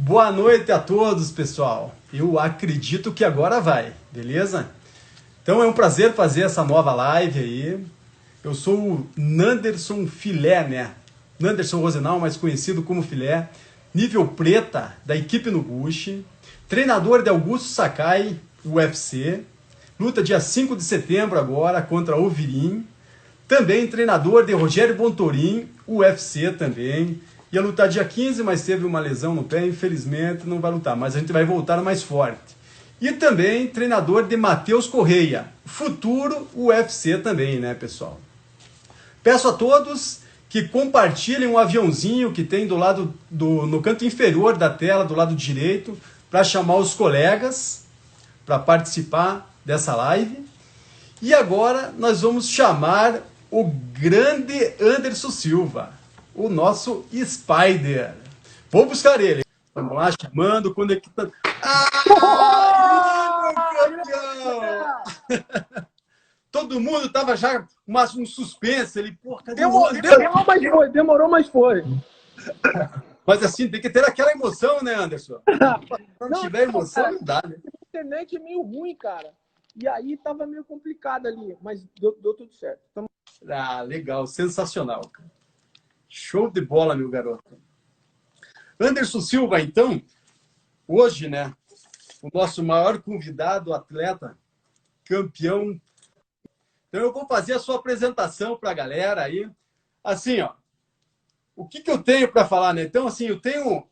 Boa noite a todos, pessoal. Eu acredito que agora vai, beleza? Então é um prazer fazer essa nova live aí. Eu sou o Nanderson Filé, né? Nanderson Rosenau, mais conhecido como Filé, nível preta da equipe Noguchi, treinador de Augusto Sakai, UFC, luta dia 5 de setembro agora contra o Virim. Também treinador de Rogério Bontorin, UFC também. Ia lutar dia 15, mas teve uma lesão no pé, infelizmente não vai lutar, mas a gente vai voltar mais forte. E também treinador de Matheus Correia, futuro UFC também, né, pessoal? Peço a todos que compartilhem um aviãozinho que tem do lado no canto inferior da tela, do lado direito, para chamar os colegas para participar dessa live. E agora nós vamos chamar o grande Anderson Silva, o nosso Spider. Vou buscar ele. Vamos lá, chamando, conectando. Ah, meu campeão! Todo mundo tava já um suspense. Ele, pô, cadê o Anderson? Demorou, mas foi. Mas assim, tem que ter aquela emoção, né, Anderson? Se não tiver emoção, cara, não dá, né? A internet é meio ruim, cara. E aí tava meio complicado ali, mas deu tudo certo. Ah, legal, sensacional. Show de bola, meu garoto. Anderson Silva, então, hoje, né, o nosso maior convidado, atleta, campeão. Então eu vou fazer a sua apresentação para a galera aí. Assim, ó, o que eu tenho para falar, né? Então, assim, eu tenho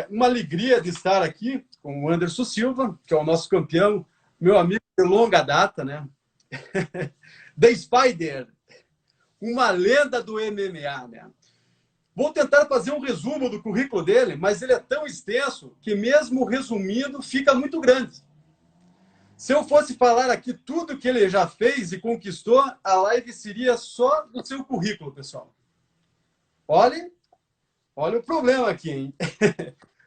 uma alegria de estar aqui com o Anderson Silva, que é o nosso campeão, meu amigo de longa data, né? The Spider, uma lenda do MMA, né? Vou tentar fazer um resumo do currículo dele, mas ele é tão extenso que mesmo resumindo fica muito grande. Se eu fosse falar aqui tudo que ele já fez e conquistou, a live seria só do seu currículo, pessoal. Olha o problema aqui, hein?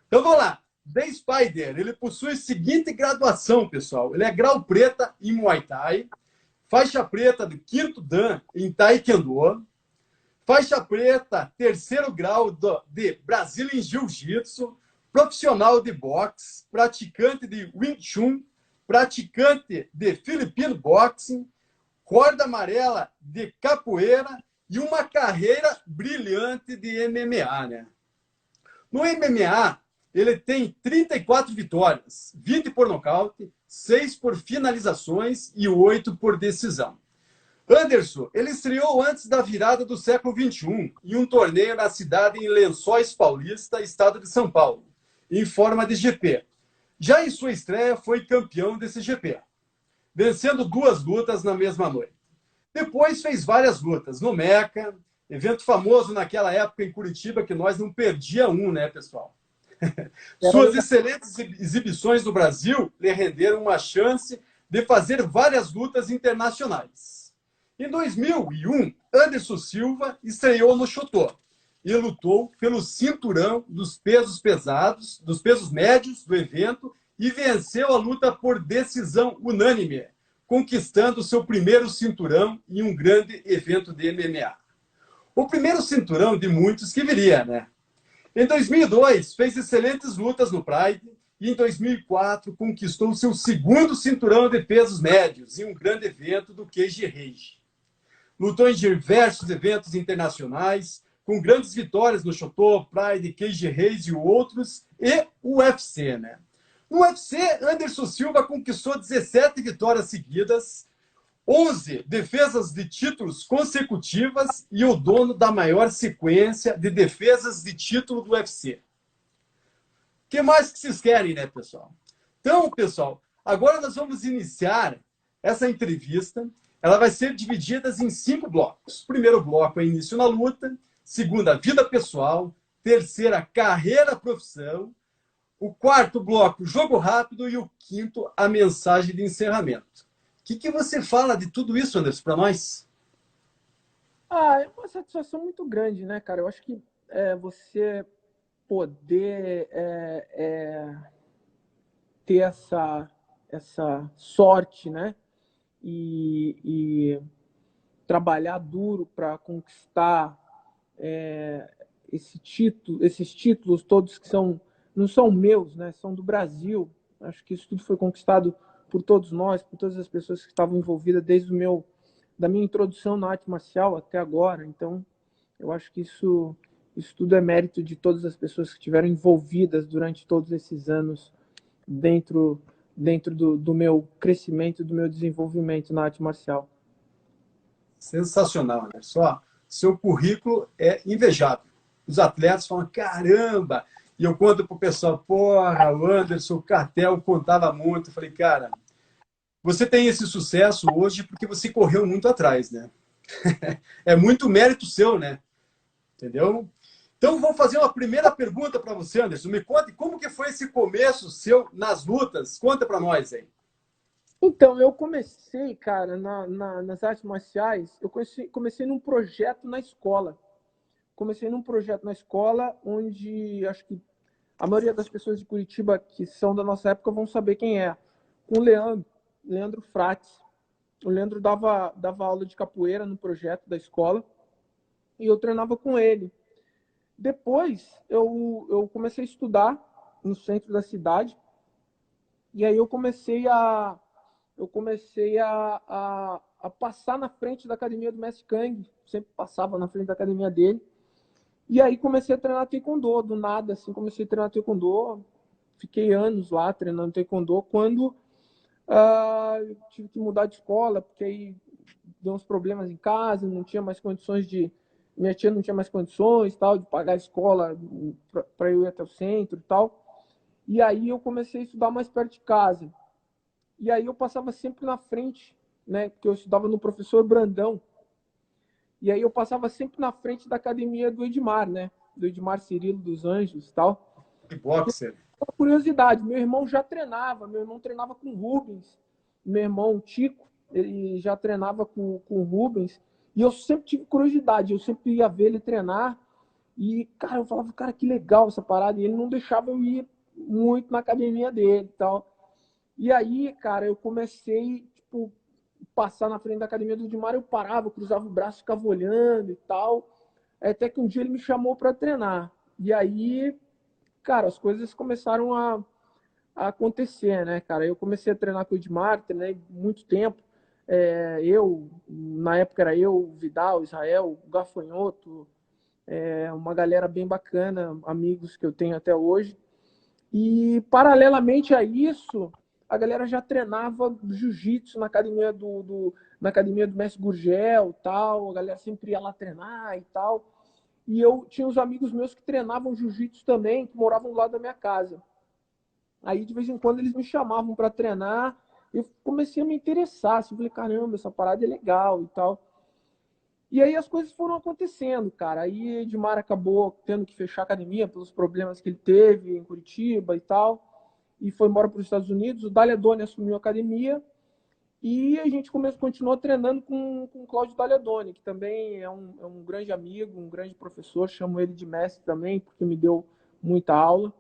Então vamos lá. The Spider, ele possui a seguinte graduação, pessoal. Ele é grau preta em Muay Thai, faixa preta do 5º Dan em Taekwondo, faixa preta, 3º grau de Brazilian Jiu-Jitsu, profissional de boxe, praticante de Wing Chun, praticante de Filipino Boxing, corda amarela de capoeira e uma carreira brilhante de MMA, né? No MMA, ele tem 34 vitórias, 20 por nocaute, 6 por finalizações e 8 por decisão. Anderson, ele estreou antes da virada do século XXI em um torneio na cidade em Lençóis Paulista, estado de São Paulo, em forma de GP. Já em sua estreia, foi campeão desse GP, vencendo 2 lutas na mesma noite. Depois fez várias lutas no Meca, evento famoso naquela época em Curitiba, que nós não perdia um, né, pessoal? Suas excelentes exibições no Brasil lhe renderam uma chance de fazer várias lutas internacionais. Em 2001, Anderson Silva estreou no Chotô e lutou pelo cinturão dos pesos pesados, dos pesos médios do evento e venceu a luta por decisão unânime, conquistando seu primeiro cinturão em um grande evento de MMA. O primeiro cinturão de muitos que viria, né? Em 2002, fez excelentes lutas no Pride e em 2004 conquistou seu segundo cinturão de pesos médios em um grande evento do Cage Rage. Lutou em diversos eventos internacionais, com grandes vitórias no Chotô, Pride, Cage Rage e outros, e o UFC, né? No UFC, Anderson Silva conquistou 17 vitórias seguidas, 11 defesas de títulos consecutivas e o dono da maior sequência de defesas de título do UFC. O que mais que vocês querem, né, pessoal? Então, pessoal, agora nós vamos iniciar essa entrevista. Ela vai ser dividida em 5 blocos. O primeiro bloco é início na luta, segunda, vida pessoal, terceira, carreira, profissão, o quarto bloco, jogo rápido e o quinto, a mensagem de encerramento. O que você fala de tudo isso, Anderson, para nós? É uma satisfação muito grande, né, cara? Eu acho que você poder ter essa sorte, né? E trabalhar duro para conquistar esses títulos todos que são não são meus, né? São do Brasil. Acho que isso tudo foi conquistado por todos nós, por todas as pessoas que estavam envolvidas desde da minha introdução na arte marcial até agora. Então, eu acho que isso tudo é mérito de todas as pessoas que estiveram envolvidas durante todos esses anos dentro, dentro do meu crescimento, do meu desenvolvimento na arte marcial. Sensacional, né? Só seu currículo é invejável. Os atletas falam, caramba! E eu conto pro pessoal, porra, o Anderson, o Cartel contava muito. Eu falei, cara, você tem esse sucesso hoje porque você correu muito atrás, né? É muito mérito seu, né? Entendeu? Então, vou fazer uma primeira pergunta para você, Anderson. Me conte como que foi esse começo seu nas lutas. Conta para nós aí. Então, eu comecei, cara, nas artes marciais, eu comecei num projeto na escola. Comecei num projeto na escola onde acho que a maioria das pessoas de Curitiba que são da nossa época vão saber quem é. Com o Leandro Frates. O Leandro dava aula de capoeira no projeto da escola e eu treinava com ele. Depois, eu comecei a estudar no centro da cidade e aí eu comecei a passar na frente da academia do Mestre Kang, sempre passava na frente da academia dele. E aí comecei a treinar taekwondo, do nada, assim, comecei a treinar taekwondo. Fiquei anos lá treinando taekwondo, quando eu tive que mudar de escola, porque aí deu uns problemas em casa, não tinha mais condições de... Minha tia não tinha mais condições, tal, de pagar a escola para eu ir até o centro e tal. E aí eu comecei a estudar mais perto de casa. E aí eu passava sempre na frente, né? Porque eu estudava no professor Brandão. E aí eu passava sempre na frente da academia do Edmar, né? Do Edmar Cirilo dos Anjos e tal. Que boxer. Uma curiosidade, meu irmão já treinava, meu irmão treinava com o Rubens. Meu irmão Tico, ele já treinava com o Rubens. E eu sempre tive curiosidade, eu sempre ia ver ele treinar. E, cara, eu falava, cara, que legal essa parada. E ele não deixava eu ir muito na academia dele e tal. E aí, cara, eu comecei, tipo, passar na frente da academia do Edmar, eu parava, eu cruzava o braço, ficava olhando e tal. Até que um dia ele me chamou para treinar. E aí, cara, as coisas começaram a acontecer, né, cara? Eu comecei a treinar com o Edmar, treinei muito tempo. Na época era eu, o Vidal, o Israel, o Gafanhoto, uma galera bem bacana, amigos que eu tenho até hoje. E, paralelamente a isso, a galera já treinava jiu-jitsu na academia do Mestre Gurgel, tal. A galera sempre ia lá treinar e tal. E eu tinha uns amigos meus que treinavam jiu-jitsu também, que moravam do lado da minha casa. Aí, de vez em quando, eles me chamavam para treinar. Eu comecei a me interessar. Assim, falei, caramba, essa parada é legal e tal. E aí as coisas foram acontecendo, cara. Aí Edmar acabou tendo que fechar a academia pelos problemas que ele teve em Curitiba e tal. E foi embora para os Estados Unidos. O Daliadone assumiu a academia. E a gente continuou treinando com o Cláudio Daliadone, que também é um grande amigo, um grande professor. Chamo ele de mestre também, porque me deu muita aula.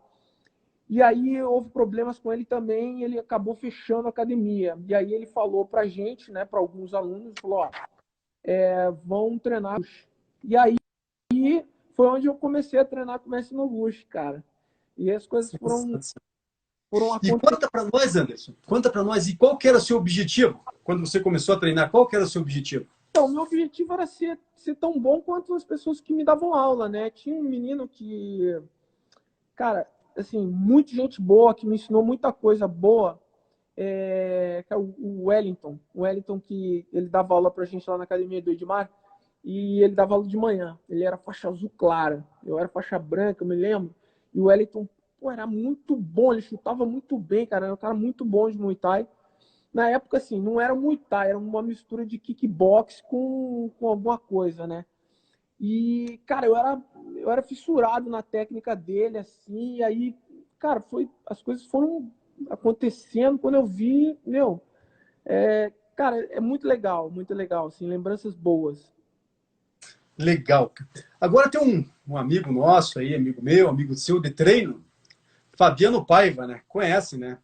E aí houve problemas com ele também, ele acabou fechando a academia. E aí ele falou pra gente, né, para alguns alunos, falou, ó, vão treinar. E aí foi onde eu comecei a treinar com o Mestre Noguchi, cara. E as coisas foram E acontecendo. conta para nós, Anderson, conta para nós, e qual que era o seu objetivo? Quando você começou a treinar, qual que era o seu objetivo? Então, meu objetivo era ser tão bom quanto as pessoas que me davam aula, né? Tinha um menino que, cara, assim, muita gente boa, que me ensinou muita coisa boa, que é o Wellington. O Wellington, que ele dava aula pra gente lá na academia do Edmar, e ele dava aula de manhã. Ele era faixa azul clara, eu era faixa branca, eu me lembro. E o Wellington, pô, era muito bom, ele chutava muito bem, cara, era um cara muito bom de Muay Thai. Na época, assim, não era Muay Thai, era uma mistura de kickbox com alguma coisa, né? E, cara, eu era fissurado na técnica dele, assim, e aí, cara, as coisas foram acontecendo quando eu vi, meu, cara, é muito legal, assim, lembranças boas. Legal. Agora tem um amigo nosso aí, amigo meu, amigo seu de treino, Fabiano Paiva, né? Conhece, né?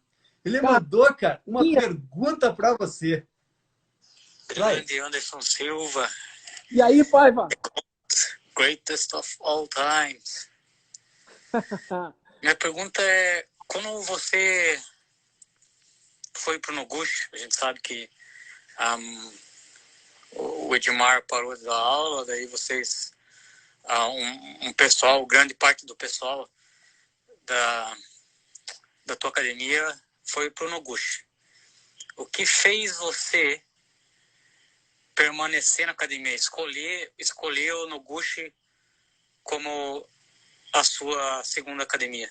Ele Cara, mandou, cara, uma e, pergunta para você. Grande Anderson Silva, e aí, Paiva? greatest of all times. Minha pergunta é, quando você foi pro Noguchi, a gente sabe que o Edmar parou de dar aula, daí vocês, um pessoal, grande parte do pessoal da tua academia foi pro Noguchi. O que fez você permanecer na academia, escolher o Noguchi como a sua segunda academia?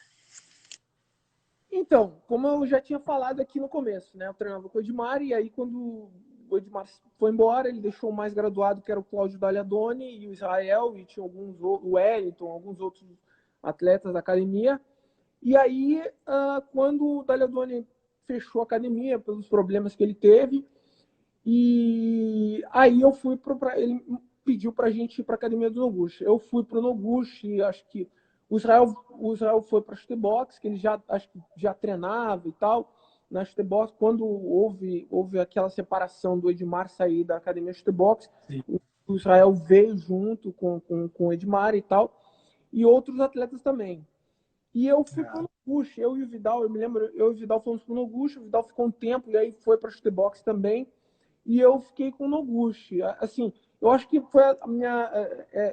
Então, como eu já tinha falado aqui no começo, né? Eu treinava com o Edmar, e aí quando o Edmar foi embora, ele deixou o mais graduado, que era o Cláudio Dagliadoni, e o Israel, e tinha o Wellington, alguns outros atletas da academia. E aí, quando o Dagliadoni fechou a academia, pelos problemas que ele teve, e aí eu fui ele pediu pra gente ir pra academia do Noguchi. Eu fui pro Noguchi, acho que o Israel foi pra chutebox, que ele já acho que já treinava e tal na chutebox. Quando houve aquela separação do Edmar sair da academia chutebox, o Israel veio junto com o Edmar e tal, e outros atletas também. E eu fui pro Noguchi, eu e o Vidal, eu me lembro, eu e o Vidal fomos pro Noguchi, o Vidal ficou um tempo e aí foi pra chutebox também. E eu fiquei com o Noguchi. Assim, eu acho que foi a minha.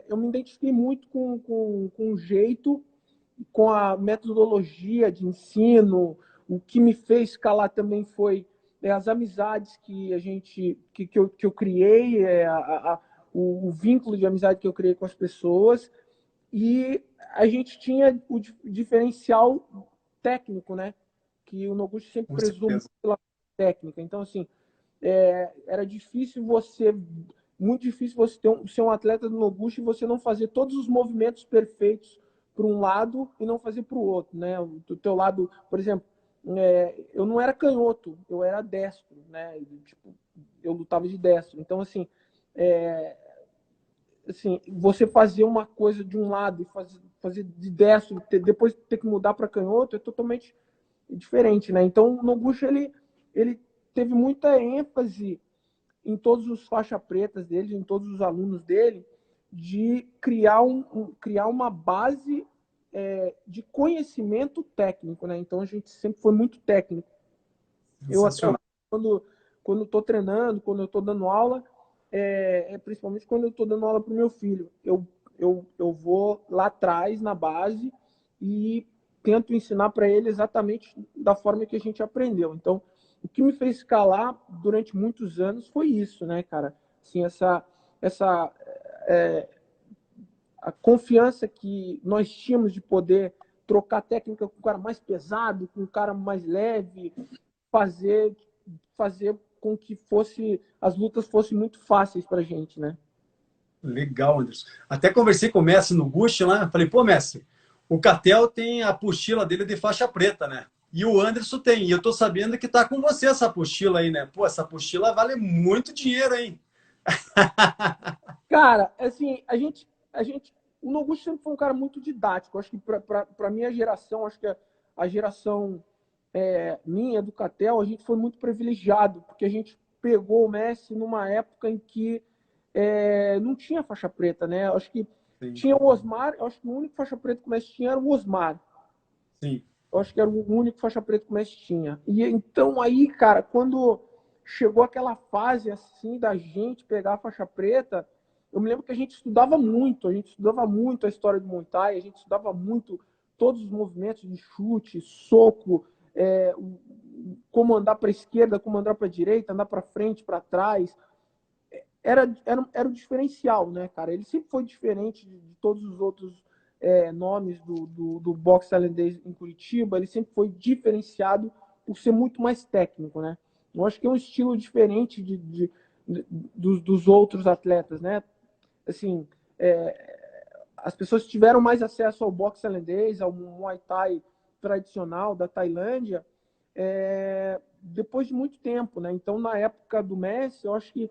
Eu me identifiquei muito com o jeito, com a metodologia de ensino. O que me fez escalar também foi as amizades que a gente que eu criei, o vínculo de amizade que eu criei com as pessoas. E a gente tinha o diferencial técnico, né? Que o Noguchi sempre Com prezou certeza. muito pela técnica. Então, assim, era muito difícil você ser um atleta do Noguchi e você não fazer todos os movimentos perfeitos para um lado e não fazer para o outro, né? Do teu lado, por exemplo, eu não era canhoto, eu era destro, né? Tipo, eu lutava de destro. Então, assim, você fazer uma coisa de um lado e fazer de destro, depois ter que mudar para canhoto, é totalmente diferente, né? Então, o Noguchi, ele teve muita ênfase em todos os faixa pretas dele, em todos os alunos dele, de criar uma base de conhecimento técnico, né? Então, a gente sempre foi muito técnico. Eu até Sensacional. quando estou treinando, quando eu estou dando aula, principalmente quando eu estou dando aula para o meu filho, eu vou lá atrás, na base, e tento ensinar para ele exatamente da forma que a gente aprendeu. Então, o que me fez escalar durante muitos anos foi isso, né, cara? Assim, essa a confiança que nós tínhamos de poder trocar técnica com o cara mais pesado, com o cara mais leve, fazer com que as lutas fossem muito fáceis para a gente, né? Legal, Anderson. Até conversei com o Messi no Gucci lá. Falei, pô, Messi, o Catel tem a apostila dele de faixa preta, né? E o Anderson tem. E eu tô sabendo que tá com você essa apostila aí, né? Pô, essa apostila vale muito dinheiro, hein? Cara, assim, o Noguchi sempre foi um cara muito didático. Acho que para minha geração, acho que a geração minha do Catel, a gente foi muito privilegiado, porque a gente pegou o Messi numa época em que não tinha faixa preta, né? Acho que Sim, tinha o Osmar, acho que o único faixa preta que o Messi tinha era o Osmar. sim. Eu acho que era o único faixa preta que o Messi tinha. E então aí, cara, quando chegou aquela fase assim da gente pegar a faixa preta, eu me lembro que a gente estudava muito a história do Muay Thai, a gente estudava muito todos os movimentos de chute, soco, como andar para a esquerda, como andar para a direita, andar para frente, para trás. Era o diferencial, né, cara? Ele sempre foi diferente de todos os outros nomes do boxe tailandês em Curitiba. Ele sempre foi diferenciado por ser muito mais técnico, né? Eu acho que é um estilo diferente dos outros atletas, né? Assim, as pessoas tiveram mais acesso ao boxe tailandês, ao Muay Thai tradicional da Tailândia, depois de muito tempo, né? Então, na época do Messi, eu acho que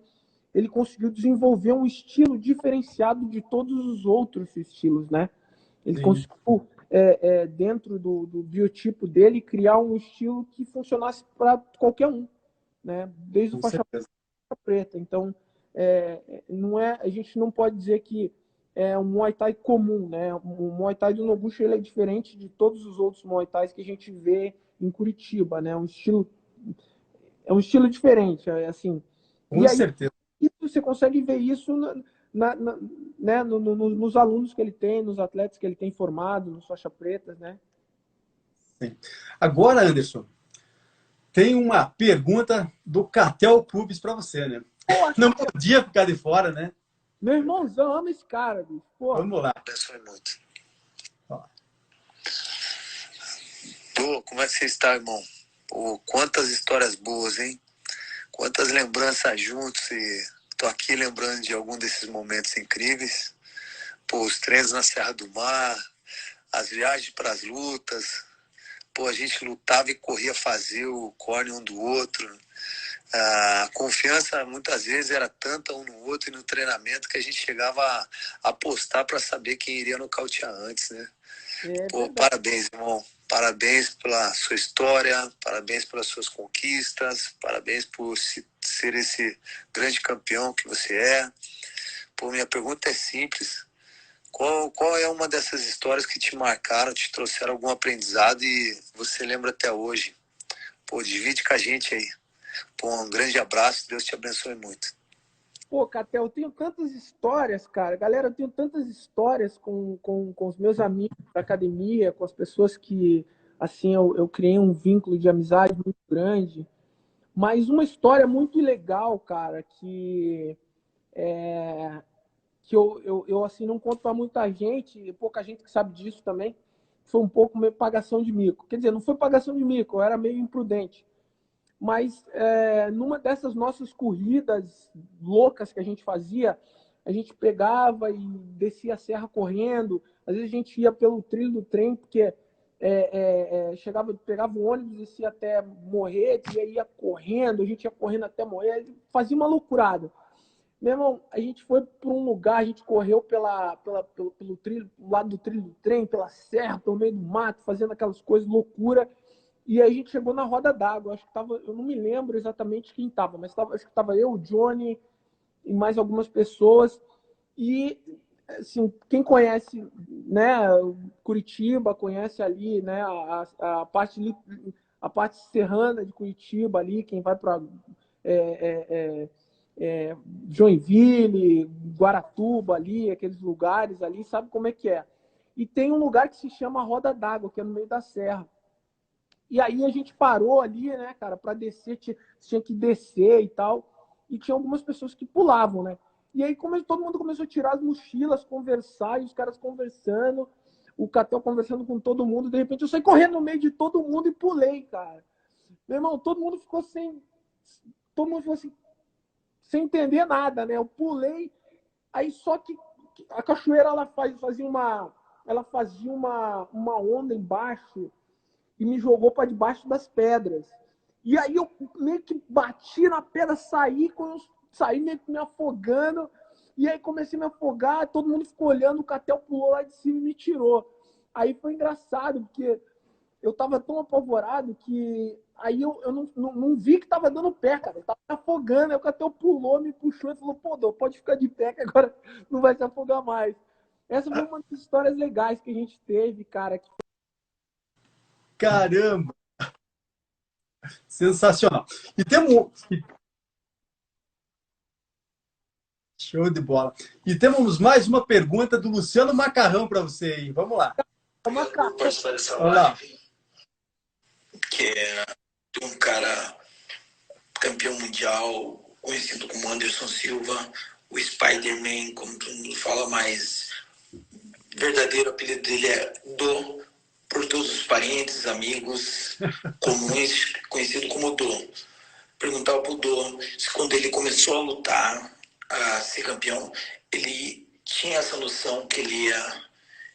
ele conseguiu desenvolver um estilo diferenciado de todos os outros estilos, né? Ele Sim, conseguiu, dentro do biotipo dele, criar um estilo que funcionasse para qualquer um, né? Desde o com faixa certeza. preta. Então, não a gente não pode dizer que é um Muay Thai comum, né? O Muay Thai do Noguchi, ele é diferente de todos os outros Muay Thais que a gente vê em Curitiba, né? É um estilo diferente, assim. Com E aí certeza. você consegue ver isso né, nos alunos que ele tem, nos atletas que ele tem formado, nos faixa pretas, né? Sim. Agora, Anderson, tem uma pergunta do Catel Pubis para você, né? Pô, Não podia ficar de fora, né? meu irmãozão ama esse cara, bicho. Pô. Vamos lá. Abençoe muito. Pô, como é que você está, irmão? Pô, quantas histórias boas, hein? Quantas lembranças juntos, e tô aqui lembrando de algum desses momentos incríveis. Pô, os treinos na Serra do Mar, as viagens para as lutas. Pô, a gente lutava e corria fazer o corne um do outro. A confiança muitas vezes era tanta um no outro e no treinamento que a gente chegava a apostar para saber quem iria nocautear antes, né? Pô, parabéns, irmão. Parabéns pela sua história, parabéns pelas suas conquistas, parabéns por ser esse grande campeão que você é. Pô, minha pergunta é simples. Qual é uma dessas histórias que te marcaram, te trouxeram algum aprendizado e você lembra até hoje? Pô, divide com a gente aí. Pô, um grande abraço, Deus te abençoe muito. Pô, Catel, eu tenho tantas histórias, cara. Galera, eu tenho tantas histórias com os meus amigos da academia, com as pessoas que, assim, eu criei um vínculo de amizade muito grande. Mas uma história muito legal, cara, que eu assim, não conto para muita gente, pouca gente que sabe disso também, foi um pouco meio pagação de mico. Quer dizer, não foi pagação de mico, eu era meio imprudente. Mas numa dessas nossas corridas loucas que a gente fazia, a gente pegava e descia a serra correndo. Às vezes a gente ia pelo trilho do trem, porque pegava o ônibus, descia até Morretes, e aí ia correndo, a gente ia correndo até Morretes, fazia uma loucurada. Meu irmão, a gente foi para um lugar, a gente correu pelo trilho, do lado do trilho do trem, pela serra, pelo meio do mato, fazendo aquelas coisas loucura. E aí a gente chegou na roda d'água. Acho que tava, eu não me lembro exatamente quem estava, mas acho que estava eu, o Johnny e mais algumas pessoas. E assim, quem conhece, né, Curitiba, conhece ali, né, a parte serrana de Curitiba ali, quem vai para Joinville, Guaratuba ali, aqueles lugares ali, sabe como é que é. E tem um lugar que se chama Roda d'Água, que é no meio da serra. E aí a gente parou ali, né, cara, para descer, tinha que descer e tal. E tinha algumas pessoas que pulavam, né? E aí todo mundo começou a tirar as mochilas, conversar, e os caras conversando, o Catel conversando com todo mundo. De repente eu saí correndo no meio de todo mundo e pulei, cara. Meu irmão, todo mundo ficou assim, sem entender nada, né? Eu pulei, aí só que a cachoeira ela fazia uma onda embaixo e me jogou para debaixo das pedras. E aí eu meio que bati na pedra, saí meio que me afogando, e aí comecei a me afogar, todo mundo ficou olhando, o Catel pulou lá de cima e me tirou. Aí foi engraçado, porque eu tava tão apavorado que aí eu não vi que tava dando pé, cara. Eu tava me afogando, aí o Catel pulou, me puxou e falou, pô, Dô, pode ficar de pé que agora não vai se afogar mais. Essa foi uma das histórias legais que a gente teve, cara. Caramba! Sensacional. E temos. Show de bola. E temos mais uma pergunta do Luciano Macarrão para você aí. Vamos lá. Obrigado por participar dessa Vamos lá. live, que é de um cara campeão mundial, conhecido como Anderson Silva, o Spider-Man, como todo mundo fala, mas o verdadeiro apelido dele é Dô, por todos os parentes, amigos comuns, conhecido como Dô. Perguntava pro Dô se quando ele começou a lutar, a ser campeão, ele tinha essa noção que ele ia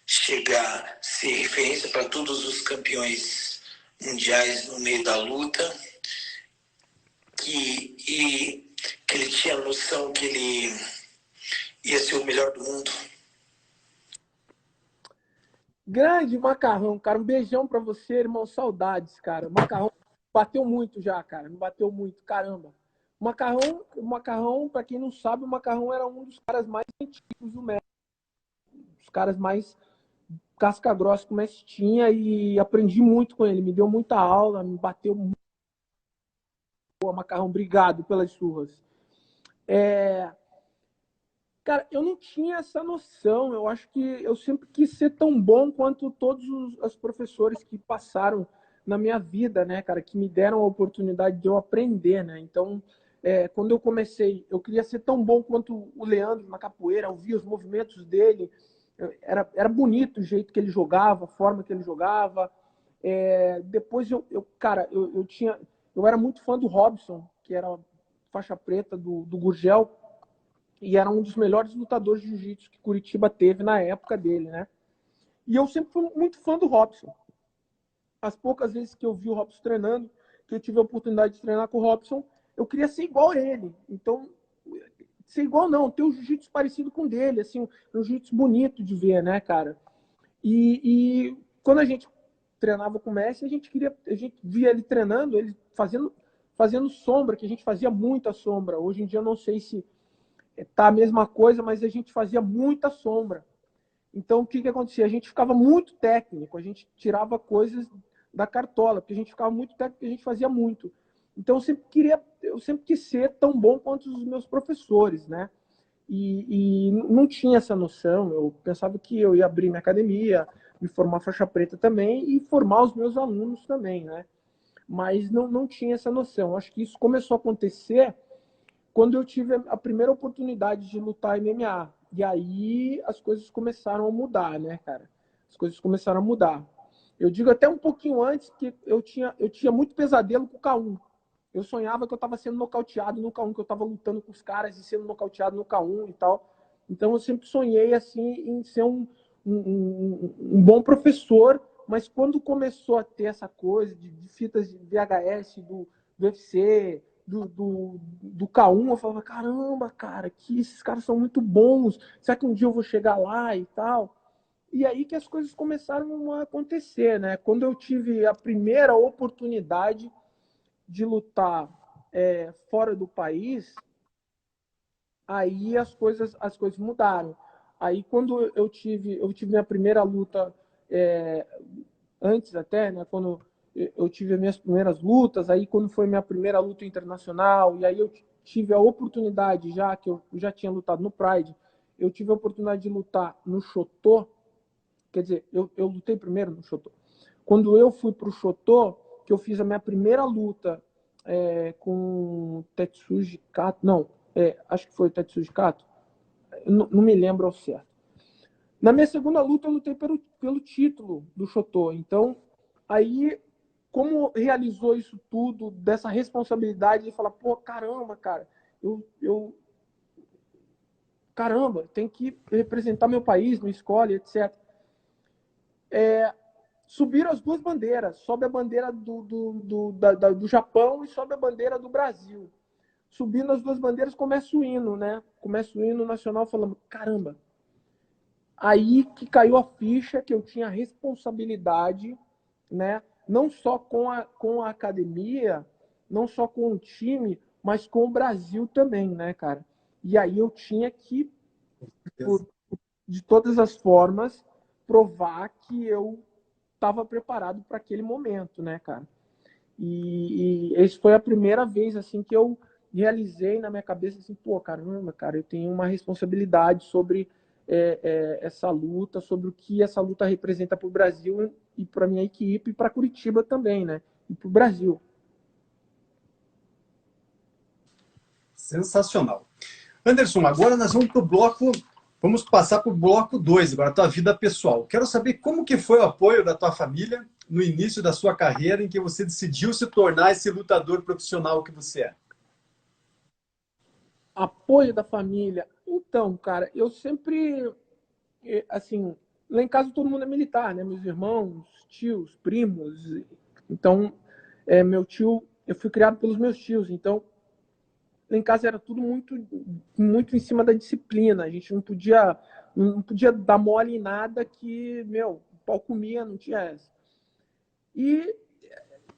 chegar a ser referência para todos os campeões mundiais no meio da luta, e que ele tinha a noção que ele ia ser o melhor do mundo. Grande Macarrão, cara. Um beijão pra você, irmão. Saudades, cara. O Macarrão bateu muito já, cara. Me bateu muito, caramba. O Macarrão, pra quem não sabe, o Macarrão era um dos caras mais antigos do México. dos caras mais casca grossa que o Messi tinha, e aprendi muito com ele. Me deu muita aula, me bateu muito. Pô, Macarrão, obrigado pelas surras. Cara, eu não tinha essa noção. Eu acho que eu sempre quis ser tão bom quanto todos os professores que passaram na minha vida, né, cara, que me deram a oportunidade de eu aprender, né? Então, quando eu comecei, eu queria ser tão bom quanto o Leandro na capoeira, eu via os movimentos dele, era bonito o jeito que ele jogava, a forma que ele jogava. Depois, eu era muito fã do Robson, que era faixa preta do Gurgel, e era um dos melhores lutadores de jiu-jitsu que Curitiba teve na época dele, né? E eu sempre fui muito fã do Robson. As poucas vezes que eu vi o Robson treinando, que eu tive a oportunidade de treinar com o Robson, eu queria ser igual a ele. Então, ser igual não, ter um jiu-jitsu parecido com o dele, assim, um jiu-jitsu bonito de ver, né, cara? E quando a gente treinava com o Messi, a gente via ele treinando, ele fazendo sombra, que a gente fazia muita sombra. Hoje em dia eu não sei se tá a mesma coisa, mas a gente fazia muita sombra. Então, o que acontecia? A gente ficava muito técnico, a gente tirava coisas da cartola, porque a gente ficava muito técnico, a gente fazia muito. Então, eu sempre quis ser tão bom quanto os meus professores, né? E não tinha essa noção. Eu pensava que eu ia abrir minha academia, me formar faixa preta também e formar os meus alunos também, né? Mas não tinha essa noção. Acho que isso começou a acontecer quando eu tive a primeira oportunidade de lutar MMA. E aí as coisas começaram a mudar, né, cara? As coisas começaram a mudar. Eu digo até um pouquinho antes que eu tinha muito pesadelo com o K1. Eu sonhava que eu estava sendo nocauteado no K1, que eu estava lutando com os caras e sendo nocauteado no K1 e tal. Então eu sempre sonhei assim em ser um bom professor, mas quando começou a ter essa coisa de fitas de VHS do UFC, do K1, eu falava, caramba, cara, que esses caras são muito bons, será que um dia eu vou chegar lá e tal? E aí que as coisas começaram a acontecer, né? Quando eu tive a primeira oportunidade de lutar fora do país, aí as coisas mudaram. Aí quando eu tive minha primeira luta, é, antes até, né, quando eu tive as minhas primeiras lutas, aí quando foi minha primeira luta internacional, e aí eu tive a oportunidade, já que eu já tinha lutado no Pride, eu tive a oportunidade de lutar no Shotô, quer dizer, eu lutei primeiro no Shotô. Quando eu fui para o Shotô, que eu fiz a minha primeira luta com Tetsuji Kato, não, acho que foi Tetsuji Kato, não me lembro ao certo. Na minha segunda luta, eu lutei pelo título do Shotô. Então, aí, como realizou isso tudo, dessa responsabilidade de falar, pô, caramba, cara, caramba, tem que representar meu país, minha escola, etc. Subiram as duas bandeiras. Sobe a bandeira do Japão e sobe a bandeira do Brasil. Subindo as duas bandeiras, começa o hino, né? Começa o hino nacional falando, caramba. Aí que caiu a ficha que eu tinha responsabilidade, né? Não só com a academia, não só com o time, mas com o Brasil também, né, cara? E aí eu tinha que, de todas as formas, provar que eu estava preparado para aquele momento, né, cara? E essa foi a primeira vez assim que eu realizei na minha cabeça assim, pô, caramba, cara, eu tenho uma responsabilidade sobre essa luta, sobre o que essa luta representa para o Brasil e para minha equipe e para Curitiba também, né? E para o Brasil. Sensacional. Anderson, agora nós vamos para o bloco, vamos passar para o bloco 2, agora a tua vida pessoal. Quero saber como que foi o apoio da tua família no início da sua carreira em que você decidiu se tornar esse lutador profissional que você é. Apoio da família. Então, cara, eu sempre, assim, lá em casa todo mundo é militar, né? Meus irmãos, tios, primos. Então, meu tio, eu fui criado pelos meus tios, então lá em casa era tudo muito em cima da disciplina. A gente não podia dar mole em nada que, meu, o pau comia, não tinha essa. E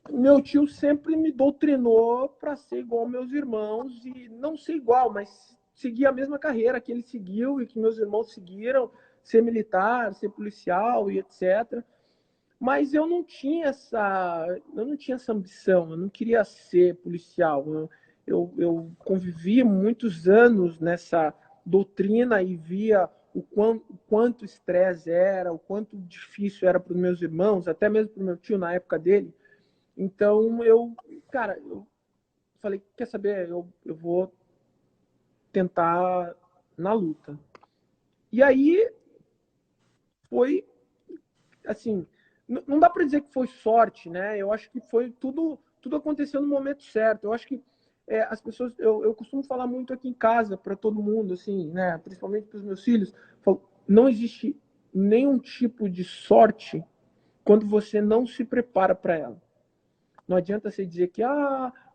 meu tio sempre me doutrinou para ser igual aos meus irmãos e não ser igual, mas seguir a mesma carreira que ele seguiu e que meus irmãos seguiram, ser militar, ser policial e etc. Mas eu não tinha essa ambição, eu não queria ser policial. Eu convivi muitos anos nessa doutrina e via o quanto estresse era, o quanto difícil era para os meus irmãos, até mesmo para o meu tio na época dele. Então, eu falei, quer saber, eu vou tentar na luta. E aí foi, assim, não dá para dizer que foi sorte, né? Eu acho que foi tudo aconteceu no momento certo. Eu acho que as pessoas, eu costumo falar muito aqui em casa para todo mundo, assim, né? Principalmente para os meus filhos, não existe nenhum tipo de sorte quando você não se prepara para ela. Não adianta você dizer que,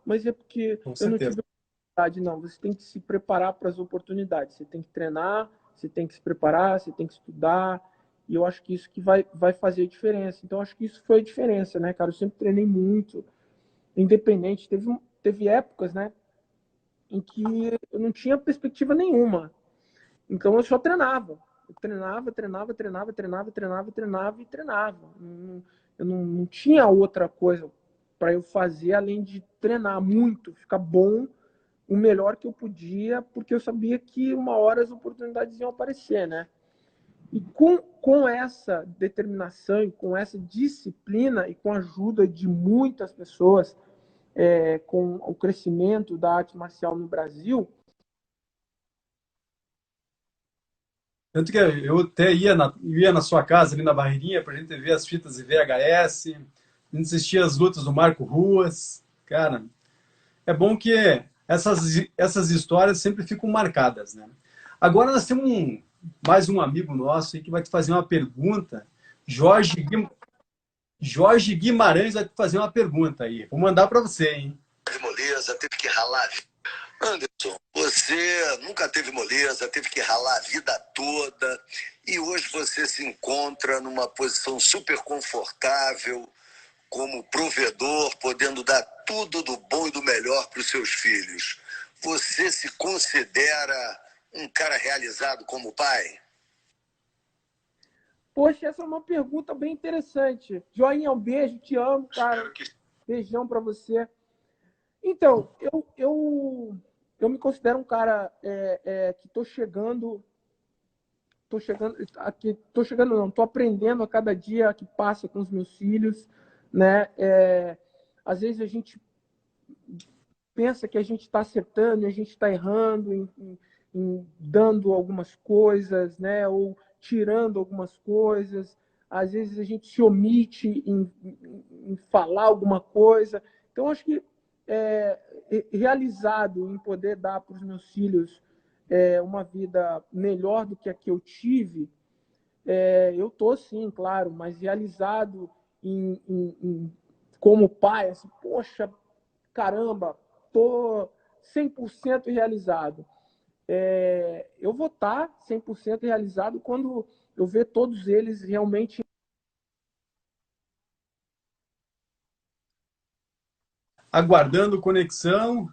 mas é porque Com eu não certeza. tive oportunidade. Não, você tem que se preparar para as oportunidades. Você tem que treinar, você tem que se preparar, você tem que estudar. E eu acho que isso que vai fazer a diferença. Então, eu acho que isso foi a diferença, né, cara? Eu sempre treinei muito, independente. Teve épocas, né, em que eu não tinha perspectiva nenhuma. Então, eu só treinava. Eu treinava e treinava. Eu não tinha outra coisa para eu fazer além de treinar muito, ficar bom, o melhor que eu podia, porque eu sabia que uma hora as oportunidades iam aparecer, né? E com essa determinação, e com essa disciplina e com a ajuda de muitas pessoas, com o crescimento da arte marcial no Brasil. Tanto que eu até ia na sua casa, ali na Barreirinha, para a gente ver as fitas de VHS, a gente assistia as lutas do Marco Ruas. Cara, é bom que essas histórias sempre ficam marcadas, né? Agora nós temos mais um amigo nosso aí que vai te fazer uma pergunta. Jorge Guimarães vai te fazer uma pergunta aí. Vou mandar para você, hein? De moleza, teve que ralar. Anderson, você nunca teve moleza, teve que ralar a vida toda e hoje você se encontra numa posição super confortável como provedor, podendo dar tudo do bom e do melhor para os seus filhos. Você se considera um cara realizado como pai? Poxa, essa é uma pergunta bem interessante. Joinha, um beijo, te amo, cara. Beijão para você. Então, eu me considero um cara que tô chegando não, tô aprendendo a cada dia que passa com os meus filhos, né? Às vezes a gente pensa que a gente está acertando, e a gente está errando em dando algumas coisas, né? Ou tirando algumas coisas. Às vezes a gente se omite em falar alguma coisa. Então, acho que realizado em poder dar para os meus filhos uma vida melhor do que a que eu tive, eu tô sim, claro, mas realizado como pai, assim, poxa, caramba, tô 100% realizado. Eu vou estar 100% realizado quando eu ver todos eles realmente. Aguardando conexão.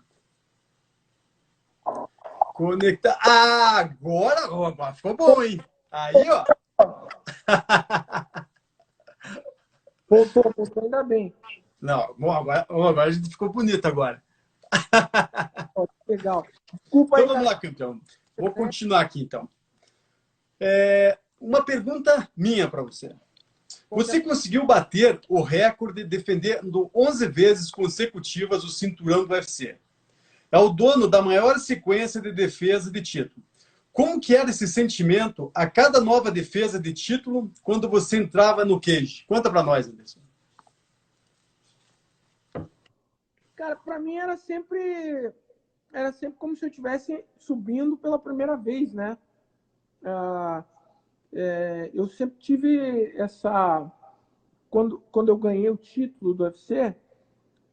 Conectar. Ah, agora ficou bom, hein? Aí, ó. Voltou, ainda bem. Não, bom, agora a gente ficou bonito agora. Legal. Desculpa Então aí, vamos galera. lá, campeão. Vou continuar aqui, então. Uma pergunta minha para você. Você conseguiu bater o recorde defendendo 11 vezes consecutivas o cinturão do UFC. É o dono da maior sequência de defesa de título. Como que era esse sentimento a cada nova defesa de título quando você entrava no cage? Conta para nós, Anderson. Cara, para mim era sempre como se eu estivesse subindo pela primeira vez, né? Eu sempre tive essa. Quando eu ganhei o título do UFC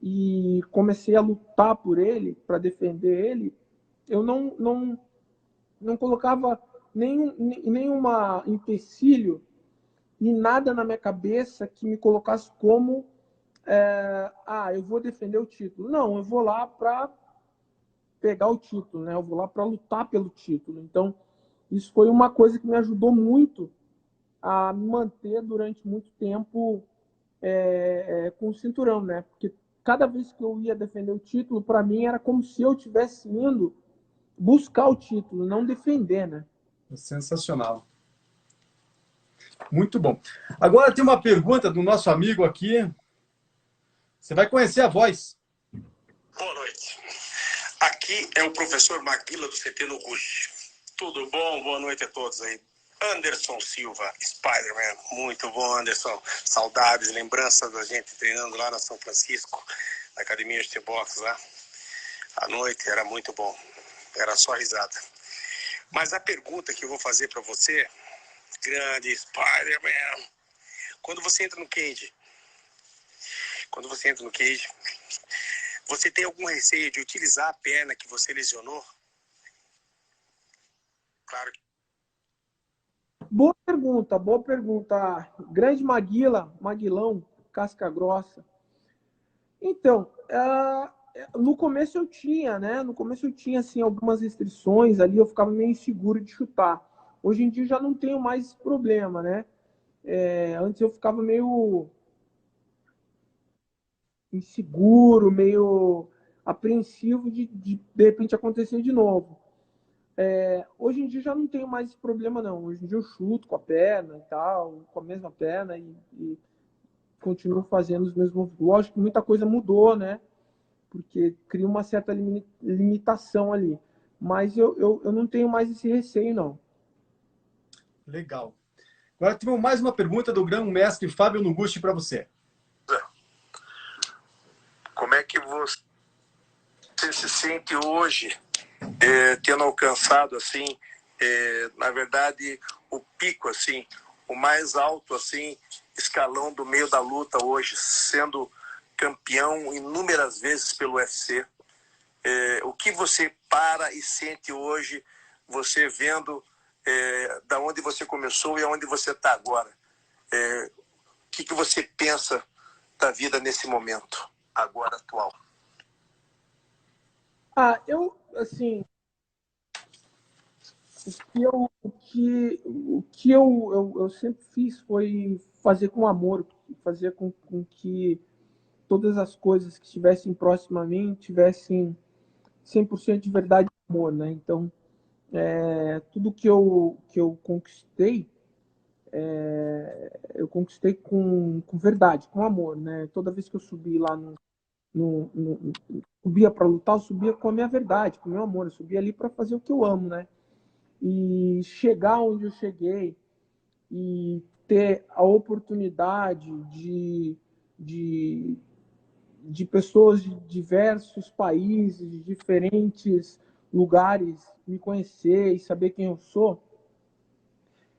e comecei a lutar por ele, para defender ele, eu não colocava nenhuma empecilho e nada na minha cabeça que me colocasse como eu vou defender o título. Não, eu vou lá para pegar o título, né? Eu vou lá para lutar pelo título. Então, isso foi uma coisa que me ajudou muito a me manter durante muito tempo com o cinturão, né? Porque cada vez que eu ia defender o título, para mim era como se eu estivesse indo buscar o título, não defender, né? Sensacional. Muito bom. Agora tem uma pergunta do nosso amigo aqui. Você vai conhecer a voz. Boa noite. Aqui é o professor Maguila do CT no Rush. Tudo bom? Boa noite a todos aí. Anderson Silva, Spider-Man. Muito bom, Anderson. Saudades, lembranças da gente treinando lá na São Francisco, na academia de boxe lá. À noite era muito bom. Era só risada. Mas a pergunta que eu vou fazer para você, grande Spider-Man, quando você entra no cage, você tem algum receio de utilizar a perna que você lesionou? Claro que... Boa pergunta. Grande Maguilão, casca grossa. Então, no começo eu tinha, né? No começo eu tinha, assim, algumas restrições ali, eu ficava meio inseguro de chutar. Hoje em dia eu já não tenho mais esse problema, né? Antes eu ficava meio inseguro, meio apreensivo de repente acontecer de novo. Hoje em dia já não tenho mais esse problema, não. Hoje em dia eu chuto com a perna e tal, com a mesma perna e continuo fazendo os mesmos. Lógico que muita coisa mudou, né? Porque cria uma certa limitação ali. Mas eu não tenho mais esse receio, não. Legal. Agora temos mais uma pergunta do grão-mestre Fábio Noguchi para você. Como é que você se sente hoje, tendo alcançado, assim, na verdade, o pico, assim, o mais alto, assim, escalão do meio da luta hoje, sendo campeão inúmeras vezes pelo UFC? O que você para e sente hoje, você vendo da onde você começou e aonde você está agora? O que você pensa da vida nesse momento, agora atual? Assim, o que eu sempre fiz foi fazer com amor, fazer com que todas as coisas que estivessem próximas a mim tivessem 100% de verdade e amor, né? Então, tudo que eu conquistei, eu conquistei com verdade, com amor, né? Toda vez que eu subi lá subia para lutar, eu subia com a minha verdade, com o meu amor, eu subia ali para fazer o que eu amo, né? E chegar onde eu cheguei e ter a oportunidade de pessoas de diversos países, de diferentes lugares, me conhecer e saber quem eu sou,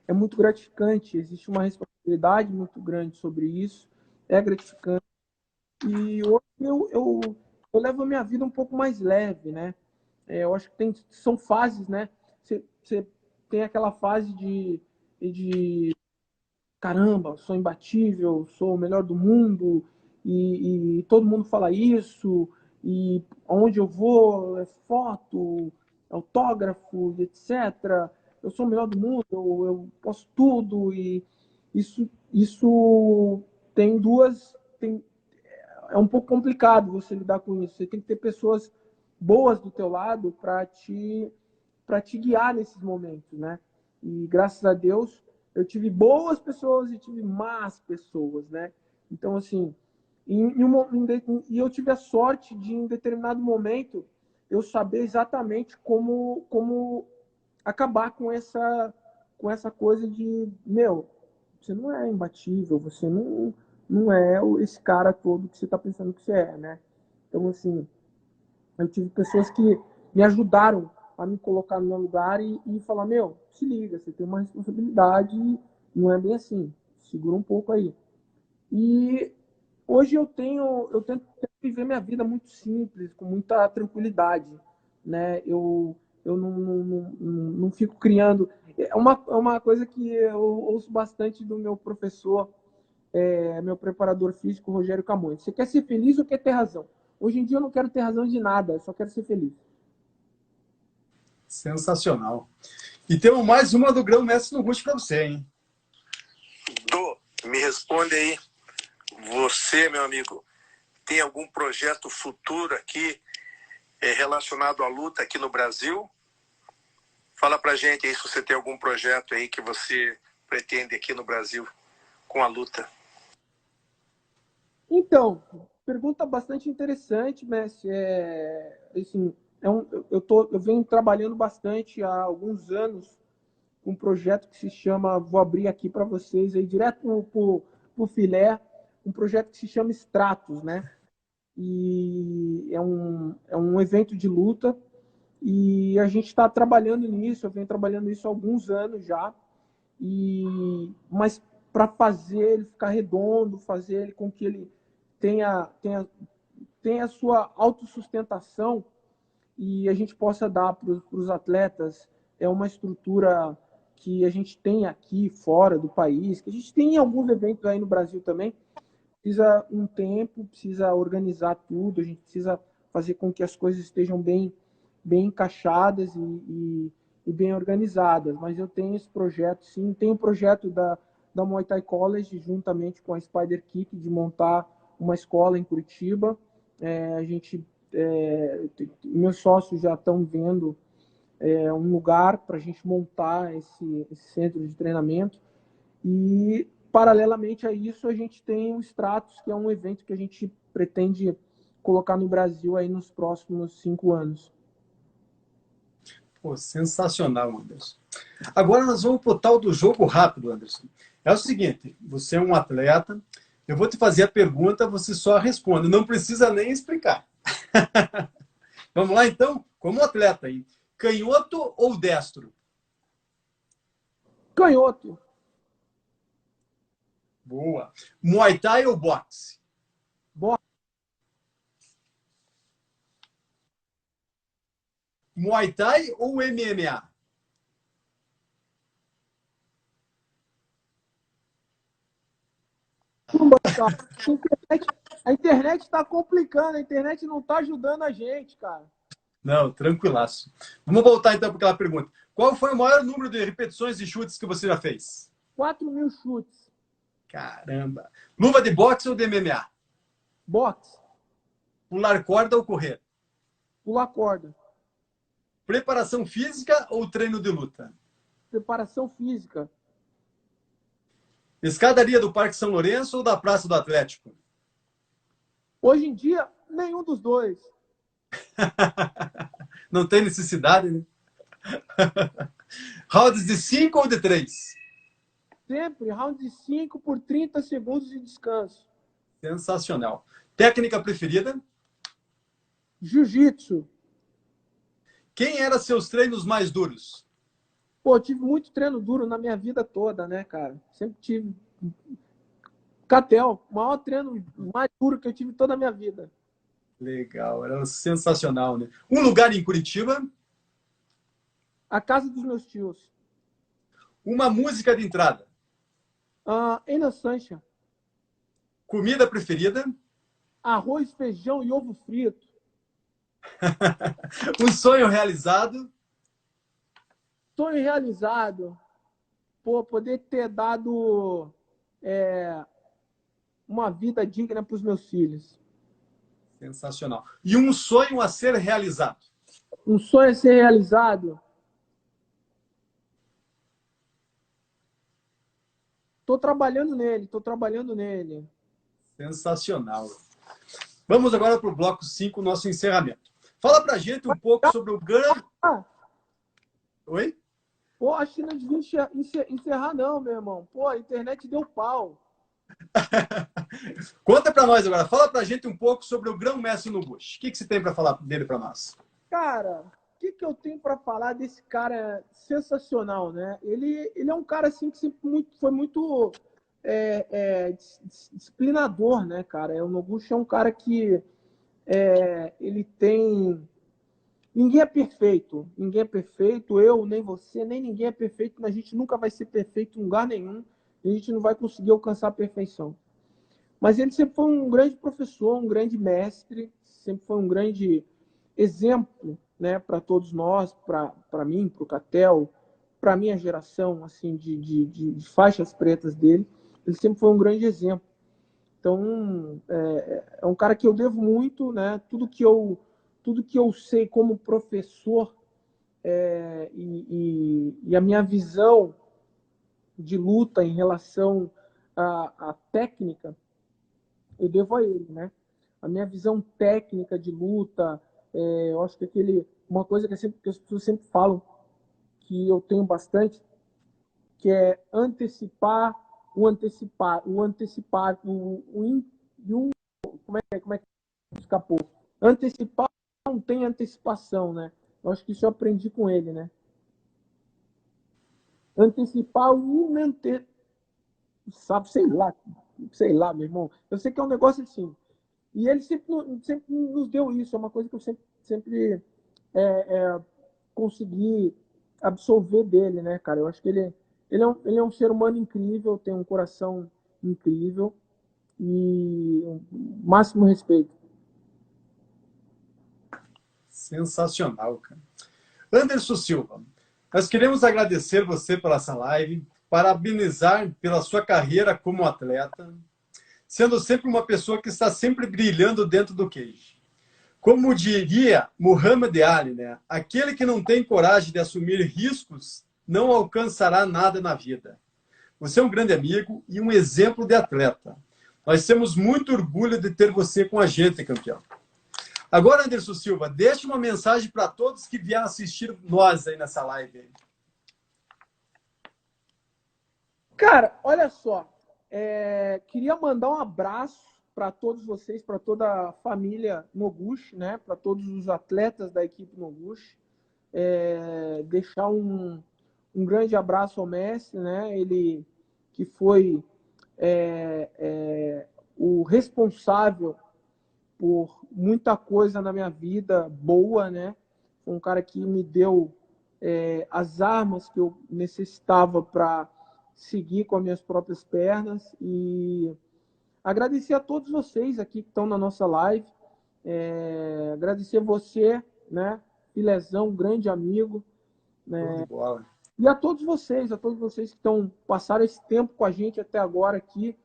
é muito gratificante. Existe uma responsabilidade muito grande sobre isso, é gratificante. E hoje eu levo a minha vida um pouco mais leve, né? Eu acho que são fases, né? Você tem aquela fase de caramba, sou imbatível, sou o melhor do mundo, e todo mundo fala isso, e onde eu vou é foto, autógrafo, etc. Eu sou o melhor do mundo, eu posso tudo, e isso tem duas. É um pouco complicado você lidar com isso. Você tem que ter pessoas boas do teu lado para te guiar nesses momentos, né? E graças a Deus eu tive boas pessoas e tive más pessoas, né? Então, assim, e eu tive a sorte de, em determinado momento, eu saber exatamente como acabar com essa coisa de, meu, você não é imbatível, você não é esse cara todo que você está pensando que você é, né? Então, assim, eu tive pessoas que me ajudaram a me colocar no meu lugar e falar, meu, se liga, você tem uma responsabilidade, não é bem assim, segura um pouco aí. E hoje eu tento viver minha vida muito simples, com muita tranquilidade, né? Eu não fico criando. É uma coisa que eu ouço bastante do meu professor, meu preparador físico, Rogério Camões. Você quer ser feliz ou quer ter razão? Hoje em dia eu não quero ter razão de nada, eu só quero ser feliz. Sensacional. E temos mais uma do Grão-Mestre no Rush para você, hein? Me responde aí. Você, meu amigo, tem algum projeto futuro aqui relacionado à luta aqui no Brasil? Fala pra gente aí se você tem algum projeto aí que você pretende aqui no Brasil com a luta. Então, pergunta bastante interessante, mestre. Assim, eu venho trabalhando bastante há alguns anos com um projeto que se chama, vou abrir aqui para vocês, aí, direto pro filé, um projeto que se chama Stratos, né? E é um evento de luta e a gente está trabalhando nisso, eu venho trabalhando nisso há alguns anos já, mas para fazer ele ficar redondo, fazer ele com que ele tenha a sua autossustentação e a gente possa dar para os atletas uma estrutura que a gente tem aqui fora do país, que a gente tem em alguns eventos aí no Brasil também. Precisa um tempo, precisa organizar tudo, a gente precisa fazer com que as coisas estejam bem encaixadas e bem organizadas. Mas eu tenho esse projeto, sim. Tem um projeto da Muay Thai College, juntamente com a Spider Kick, de montar uma escola em Curitiba. Meus sócios já estão vendo um lugar para a gente montar esse centro de treinamento. E, paralelamente a isso, a gente tem o Stratos, que é um evento que a gente pretende colocar no Brasil aí nos próximos 5 anos. Pô, sensacional, Anderson. Agora nós vamos para o tal do jogo rápido, Anderson. É o seguinte, você é um atleta, eu vou te fazer a pergunta, você só responde, não precisa nem explicar. Vamos lá, então? Como atleta aí, canhoto ou destro? Canhoto. Boa. Muay Thai ou boxe? Boxe. Muay Thai ou MMA? A internet está complicando, a internet não está ajudando a gente, cara. Não, tranquilaço. Vamos voltar então para aquela pergunta. Qual foi o maior número de repetições de chutes que você já fez? 4.000 chutes. Caramba. Luva de boxe ou de MMA? Boxe. Pular corda ou correr? Pular corda. Preparação física ou treino de luta? Preparação física. Escadaria do Parque São Lourenço ou da Praça do Atlético? Hoje em dia, nenhum dos dois. Não tem necessidade, né? Rounds de 5 ou de 3? Sempre, round de 5 por 30 segundos de descanso. Sensacional. Técnica preferida? Jiu-jitsu. Quem eram seus treinos mais duros? Pô, eu tive muito treino duro na minha vida toda, né, cara? Sempre tive. Catel, o maior treino mais duro que eu tive toda a minha vida. Legal, era sensacional, né? Um lugar em Curitiba? A casa dos meus tios. Uma música de entrada? Ena Sancha. Comida preferida? Arroz, feijão e ovo frito. Um sonho realizado? Sonho realizado. Pô, poder ter dado uma vida digna para os meus filhos. Sensacional. E um sonho a ser realizado? Um sonho a ser realizado? Estou trabalhando nele. Sensacional. Vamos agora para o bloco 5, nosso encerramento. Fala pra gente um pouco sobre o grande... Oi? Pô, a China devia encerrar não, meu irmão. Pô, a internet deu pau. Conta pra nós agora. Fala pra gente um pouco sobre o Grão-Mestre no Bush. O que você tem para falar dele para nós? Cara, o que eu tenho para falar desse cara sensacional, né? Ele é um cara assim que sempre foi muito disciplinador, né, cara? O Noguchi é um cara que ele tem... Ninguém é perfeito. Eu, nem você, nem ninguém é perfeito. A gente nunca vai ser perfeito em lugar nenhum. A gente não vai conseguir alcançar a perfeição. Mas ele sempre foi um grande professor, um grande mestre, sempre foi um grande exemplo, né, para todos nós, para mim, para o Catel, para a minha geração assim, de faixas pretas dele. Ele sempre foi um grande exemplo. Então, é um cara que eu devo muito, né? Tudo que eu sei como professor e a minha visão de luta em relação à técnica, eu devo a ele, né? A minha visão técnica de luta, eu acho que uma coisa que as pessoas sempre falam, que eu tenho bastante, que é antecipar, como é que escapou? Antecipar não tem antecipação, né? Eu acho que isso eu aprendi com ele, né? Antecipar o inante... Sabe, sei lá, meu irmão. Eu sei que é um negócio assim. E ele sempre nos deu isso. É uma coisa que eu sempre consegui absorver dele, né, cara? Eu acho que ele é um ser humano incrível, tem um coração incrível e máximo respeito. Sensacional, cara. Anderson Silva, nós queremos agradecer você pela essa live, parabenizar pela sua carreira como atleta, sendo sempre uma pessoa que está sempre brilhando dentro do cage. Como diria Muhammad Ali, né? Aquele que não tem coragem de assumir riscos não alcançará nada na vida. Você é um grande amigo e um exemplo de atleta. Nós temos muito orgulho de ter você com a gente, campeão. Agora, Anderson Silva, deixe uma mensagem para todos que vieram assistir nós aí nessa live. Cara, olha só. Queria mandar um abraço para todos vocês, para toda a família Noguchi, né? Para todos os atletas da equipe Noguchi. Deixar um grande abraço ao Messi, né? Ele que foi o responsável por muita coisa na minha vida boa, né? Foi um cara que me deu as armas que eu necessitava para seguir com as minhas próprias pernas. E agradecer a todos vocês aqui que estão na nossa live. Agradecer você, né? Filezão, um grande amigo. Né? E a todos vocês que passaram esse tempo com a gente até agora aqui.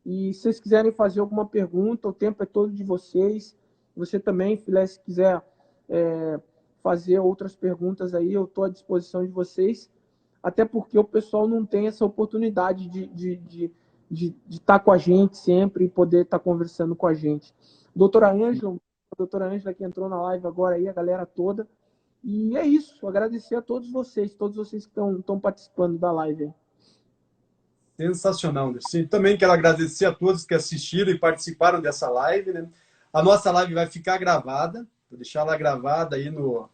E se vocês quiserem fazer alguma pergunta, o tempo é todo de vocês. Você também, Filé, se quiser fazer outras perguntas aí, eu estou à disposição de vocês. Até porque o pessoal não tem essa oportunidade de estar com a gente sempre e poder estar conversando com a gente. Doutora Ângela que entrou na live agora aí, a galera toda. E é isso, agradecer a todos vocês que estão participando da live. Sensacional, Anderson. Também quero agradecer a todos que assistiram e participaram dessa live, né? A nossa live vai ficar gravada, vou deixar ela gravada aí no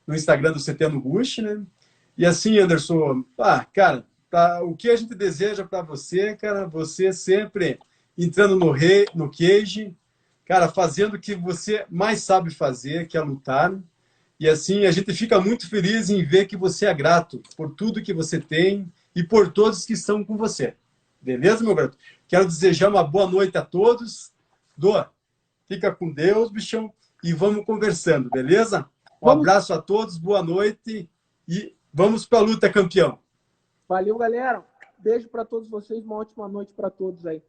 Instagram do CT Noguchi, né? E assim, Anderson, cara, o que a gente deseja para você, cara, você sempre entrando no cage, cara, fazendo o que você mais sabe fazer, que é lutar. E assim, a gente fica muito feliz em ver que você é grato por tudo que você tem e por todos que estão com você. Beleza, meu garoto? Quero desejar uma boa noite a todos. Dô, fica com Deus, bichão, e vamos conversando, beleza? Um abraço a todos, boa noite e vamos para a luta, campeão. Valeu, galera. Beijo para todos vocês, uma ótima noite para todos aí.